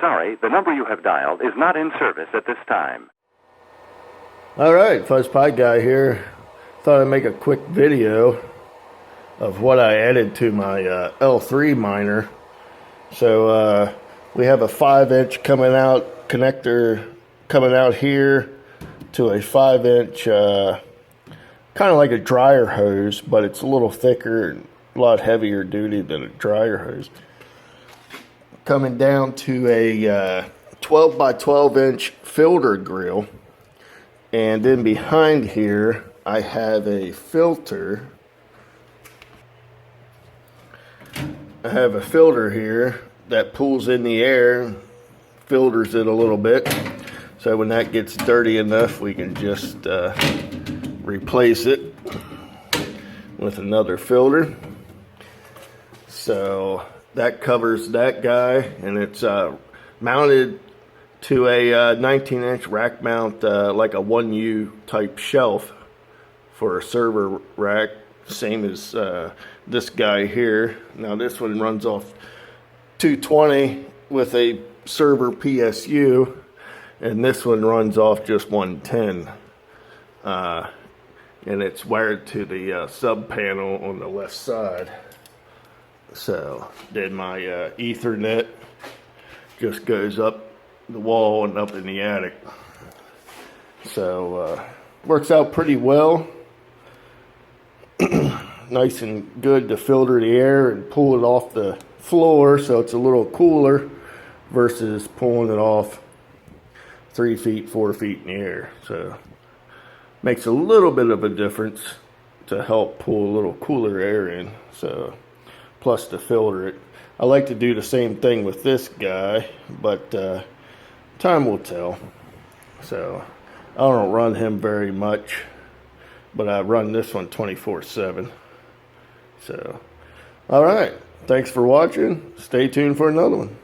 sorry, the number you have dialed is not in service at this time. Alright, Fuzz Pie Guy here. Thought I'd make a quick video of what I added to my L3 miner. So we have a 5-inch coming out connector coming out here to a 5-inch kind of like a dryer hose, but it's a little thicker and a lot heavier duty than a dryer hose. Coming down to a 12 by 12 inch filter grill, and then behind here I have a filter. I have a filter here that pulls in the air, filters it a little bit, so when that gets dirty enough we can just replace it with another filter. So that covers that guy, and it's mounted to a 19-inch rack mount, like a 1U type shelf for a server rack, same as this guy here. Now this one runs off 220 with a server PSU, and this one runs off just 110. And it's wired to the sub panel on the left side. So then my Ethernet just goes up the wall and up in the attic. So works out pretty well. Nice and good to filter the air and pull it off the floor, so it's a little cooler versus pulling it off 3 feet, 4 feet in the air. So makes a little bit of a difference to help pull a little cooler air in. So plus to filter it. I like to do the same thing with this guy, but time will tell. So I don't run him very much, but I run this one 24/7. So alright, thanks for watching. Stay tuned for another one.